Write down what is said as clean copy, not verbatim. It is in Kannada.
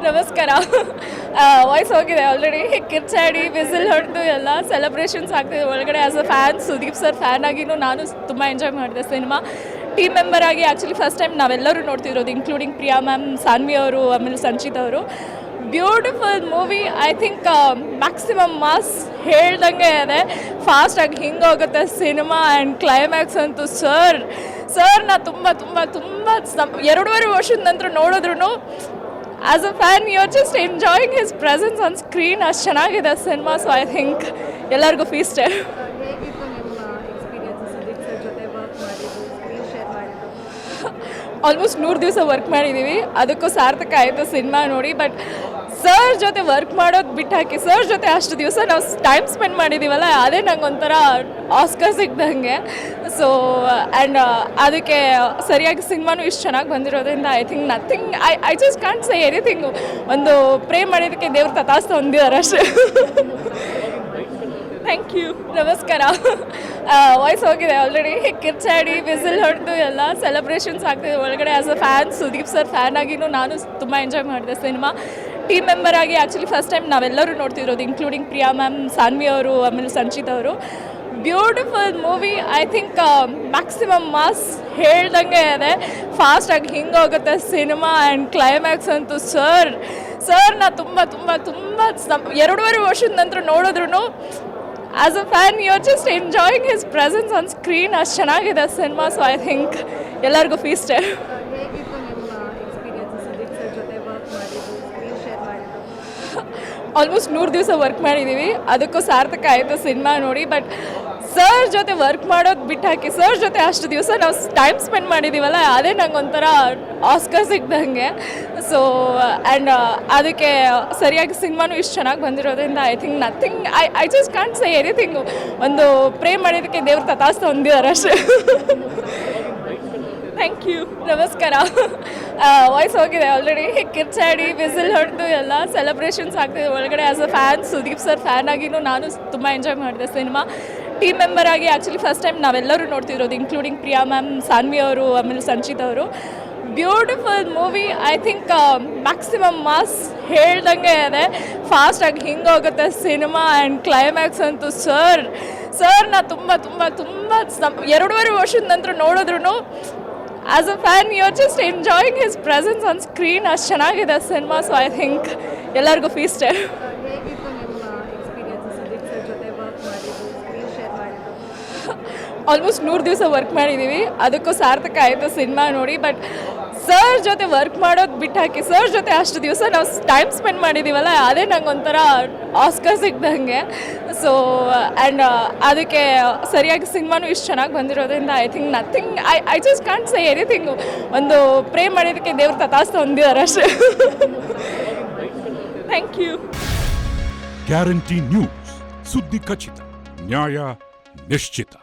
ನಮಸ್ಕಾರ. ವಾಯ್ಸ್ ಹೋಗಿದೆ ಆಲ್ರೆಡಿ. ಕಿರ್ಚಾಡಿ ವಿಸಿಲ್ ಹೊಡೆದು ಎಲ್ಲ ಸೆಲೆಬ್ರೇಷನ್ಸ್ ಆಗ್ತಿದೆ ಒಳಗಡೆ. As a fan, Sudeep sir fan ಆಗಿನೂ ನಾನು ತುಂಬ ಎಂಜಾಯ್ ಮಾಡಿದೆ ಸಿನಿಮಾ. ಟೀಮ್ ಮೆಂಬರ್ ಆಗಿ ಆ್ಯಕ್ಚುಲಿ ಫಸ್ಟ್ ಟೈಮ್ ನಾವೆಲ್ಲರೂ ನೋಡ್ತಿರೋದು, ಇನ್ಕ್ಲೂಡಿಂಗ್ ಪ್ರಿಯಾ ಮ್ಯಾಮ್, ಸಾನ್ವಿ ಅವರು, ಆಮೇಲೆ ಸಂಚಿತ್ ಅವರು. Beautiful movie. I think maximum mass ಹೇಳ್ದಂಗೆ ಇದೆ. ಫಾಸ್ಟಾಗಿ ಹಿಂಗೋಗುತ್ತೆ ಸಿನಿಮಾ. ಆ್ಯಂಡ್ ಕ್ಲೈಮ್ಯಾಕ್ಸ್ ಅಂತೂ ಸರ್ನ ತುಂಬ 2.5 ವರ್ಷದ ನಂತರ ನೋಡಿದ್ರು as a fan you are just enjoying his presence on screen. ಅಷ್ಟು ಚೆನ್ನಾಗಿದೆ ಸಿನಿಮಾ. ಸೊ ಐ ಥಿಂಕ್ ಎಲ್ಲರಿಗೂ ಫೀಸ್ಟೇ. ಹೇಗಿತ್ತು ನಿಮ್ಮ ಎಕ್ಸ್ಪೀರಿಯನ್ಸ್ ಸುದೀಪ್ ಸರ್ ಜೊತೆ ವರ್ಕ್ ಮಾಡಿದ್ದು, ಸ್ಕ್ರೀನ್ ಶೇರ್ ಮಾಡಿದ್ದು? ಆಲ್ಮೋಸ್ಟ್ 100 ದಿವಸ ವರ್ಕ್ ಮಾಡಿದ್ದೀವಿ. ಅದಕ್ಕೂ ಸಾರ್ಥಕ ಆಯಿತು ಸಿನಿಮಾ ನೋಡಿ. ಬಟ್ ಸರ್ ಜೊತೆ ವರ್ಕ್ ಮಾಡೋದು ಬಿಟ್ಟು ಹಾಕಿ, ಸರ್ ಜೊತೆ ಅಷ್ಟು ದಿವಸ ನಾವು ಟೈಮ್ ಸ್ಪೆಂಡ್ ಮಾಡಿದ್ದೀವಲ್ಲ, ಅದೇ ನಂಗೆ ಒಂಥರ ಆಸ್ಕರ್ ಸಿಗ್ದಂಗೆ. ಸೊ ಆ್ಯಂಡ್ ಅದಕ್ಕೆ ಸರಿಯಾಗಿ ಸಿನಿಮಾನು ಇಷ್ಟು ಚೆನ್ನಾಗಿ ಬಂದಿರೋದ್ರಿಂದ I think nothing I just can't say anything. ಒಂದು ಪ್ರೇ ಮಾಡಿದ್ದಕ್ಕೆ ದೇವ್ರ ತಥಾಸ್ತು ಹೊಂದಿದ್ದಾರೆ ಅಷ್ಟೇ. Thank you. ನಮಸ್ಕಾರ. ವಾಯ್ಸ್ ಹೋಗಿದೆ ಆಲ್ರೆಡಿ. ಕಿರ್ಚಾಡಿ ವಿಸಿಲ್ ಹೊಡೆದು ಎಲ್ಲ ಸೆಲೆಬ್ರೇಷನ್ಸ್ ಆಗ್ತಿದೆ ಒಳಗಡೆ. As a fan, Sudeep sir fan ಆಗಿನೂ ನಾನು ತುಂಬ ಎಂಜಾಯ್ ಮಾಡಿದೆ ಸಿನಿಮಾ. ಟೀಮ್ ಮೆಂಬರ್ ಆಗಿ ಆ್ಯಕ್ಚುಲಿ ಫಸ್ಟ್ ಟೈಮ್ ನಾವೆಲ್ಲರೂ ನೋಡ್ತಿರೋದು, ಇನ್ಕ್ಲೂಡಿಂಗ್ ಪ್ರಿಯಾ ಮ್ಯಾಮ್, ಸಾನ್ವಿ ಅವರು, ಆಮೇಲೆ ಸಂಚಿತ್ ಅವರು. Beautiful movie. I think maximum mass ಹೇಳ್ದಂಗೆ ಇದೆ. ಫಾಸ್ಟಾಗಿ ಹಿಂಗೋಗುತ್ತೆ ಸಿನಿಮಾ. ಆ್ಯಂಡ್ ಕ್ಲೈಮ್ಯಾಕ್ಸ್ ಅಂತೂ ಸರ್ನ ತುಂಬ 2.5 ವರ್ಷದ ನಂತರ ನೋಡಿದ್ರು as a fan you are just enjoying his presence on screen. ಅಷ್ಟು ಚೆನ್ನಾಗಿದೆ ಸಿನಿಮಾ. ಸೊ ಐ ಥಿಂಕ್ ಎಲ್ಲರಿಗೂ ಫೀಸ್ಟೇ. ಹೇಗಿತ್ತು ನಿಮ್ಮ ಎಕ್ಸ್ಪೀರಿಯನ್ಸ್ ಸುದೀಪ್ ಸರ್ ಜೊತೆ ವರ್ಕ್ ಮಾಡಿದ್ದು, ಸ್ಕ್ರೀನ್ ಶೇರ್ ಮಾಡಿದ್ದು? ಆಲ್ಮೋಸ್ಟ್ 100 ದಿವಸ ವರ್ಕ್ ಮಾಡಿದ್ದೀವಿ. ಅದಕ್ಕೂ ಸಾರ್ಥಕ ಆಯಿತು ಸಿನಿಮಾ ನೋಡಿ. ಬಟ್ ಸರ್ ಜೊತೆ ವರ್ಕ್ ಮಾಡೋದು ಬಿಟ್ಟು ಹಾಕಿ, ಸರ್ ಜೊತೆ ಅಷ್ಟು ದಿವಸ ನಾವು ಟೈಮ್ ಸ್ಪೆಂಡ್ ಮಾಡಿದ್ದೀವಲ್ಲ, ಅದೇ ನಂಗೆ ಒಂಥರ ಆಸ್ಕರ್ ಸಿಗ್ದಂಗೆ. ಸೊ ಆ್ಯಂಡ್ ಅದಕ್ಕೆ ಸರಿಯಾಗಿ ಸಿನಿಮಾನು ಇಷ್ಟು ಚೆನ್ನಾಗಿ ಬಂದಿರೋದ್ರಿಂದ I think nothing I just can't say anything. ಒಂದು ಪ್ರೇ ಮಾಡಿದ್ದಕ್ಕೆ ದೇವ್ರ ತಥಾಸ್ತು ಹೊಂದಿದ್ದಾರೆ ಅಷ್ಟೇ. Thank you. ನಮಸ್ಕಾರ. ವಾಯ್ಸ್ ಹೋಗಿದೆ ಆಲ್ರೆಡಿ. ಕಿರ್ಚಾಡಿ ವಿಸಿಲ್ ಹೊಡೆದು ಎಲ್ಲ ಸೆಲೆಬ್ರೇಷನ್ಸ್ ಆಗ್ತಿದೆ ಒಳಗಡೆ. As a fan, Sudeep sir fan ಆಗಿನೂ ನಾನು ತುಂಬ ಎಂಜಾಯ್ ಮಾಡಿದೆ ಸಿನಿಮಾ. ಟೀಮ್ ಮೆಂಬರ್ ಆಗಿ ಆ್ಯಕ್ಚುಲಿ ಫಸ್ಟ್ ಟೈಮ್ ನಾವೆಲ್ಲರೂ ನೋಡ್ತಿರೋದು, ಇನ್ಕ್ಲೂಡಿಂಗ್ ಪ್ರಿಯಾ ಮ್ಯಾಮ್, ಸಾನ್ವಿ ಅವರು, ಆಮೇಲೆ ಸಂಚಿತ್ ಅವರು. Beautiful movie. I think maximum mass ಹೇಳ್ದಂಗೆ ಇದೆ. ಫಾಸ್ಟಾಗಿ ಹಿಂಗೋಗುತ್ತೆ ಸಿನಿಮಾ. ಆ್ಯಂಡ್ ಕ್ಲೈಮ್ಯಾಕ್ಸ್ ಅಂತೂ ಸರ್ನ ತುಂಬ 2.5 ವರ್ಷದ ನಂತರ ನೋಡಿದ್ರು as a fan you are just enjoying his presence on screen. ಅಷ್ಟು ಚೆನ್ನಾಗಿದೆ ಸಿನಿಮಾ. ಸೊ ಐ ಥಿಂಕ್ ಎಲ್ಲರಿಗೂ ಫೀಸ್ಟೇ. ಹೇಗಿತ್ತು ನಿಮ್ಮ ಎಕ್ಸ್ಪೀರಿಯನ್ಸ್ ಸುದೀಪ್ ಸರ್ ಜೊತೆ ವರ್ಕ್ ಮಾಡಿದ್ದು, ಸ್ಕ್ರೀನ್ ಶೇರ್ ಮಾಡಿದ್ದು? ಆಲ್ಮೋಸ್ಟ್ 100 ದಿವಸ ವರ್ಕ್ ಮಾಡಿದ್ದೀವಿ. ಅದಕ್ಕೂ ಸಾರ್ಥಕ ಆಯಿತು ಸಿನಿಮಾ ನೋಡಿ. ಬಟ್ ಸರ್ ಜೊತೆ ವರ್ಕ್ ಮಾಡೋದು ಬಿಟ್ಟು ಹಾಕಿ, ಸರ್ ಜೊತೆ ಅಷ್ಟು ದಿವಸ ನಾವು ಟೈಮ್ ಸ್ಪೆಂಡ್ ಮಾಡಿದ್ದೀವಲ್ಲ, ಅದೇ ನಂಗೆ ಒಂಥರ ಆಸ್ಕರ್ ಸಿಗ್ದಂಗೆ. ಸೊ ಆ್ಯಂಡ್ ಅದಕ್ಕೆ ಸರಿಯಾಗಿ ಸಿನಿಮಾನು ಇಷ್ಟು ಚೆನ್ನಾಗಿ ಬಂದಿರೋದ್ರಿಂದ I think nothing I just can't say anything. ಒಂದು ಪ್ರೇ ಮಾಡಿದ್ದಕ್ಕೆ ದೇವ್ರ ತಥಾಸ್ತು ಹೊಂದಿದ್ದಾರೆ ಅಷ್ಟೇ. Thank you. ಗ್ಯಾರಂಟಿ ನ್ಯೂಸ್, ಸುದ್ದಿ ಖಚಿತ, ನ್ಯಾಯ ನಿಶ್ಚಿತ.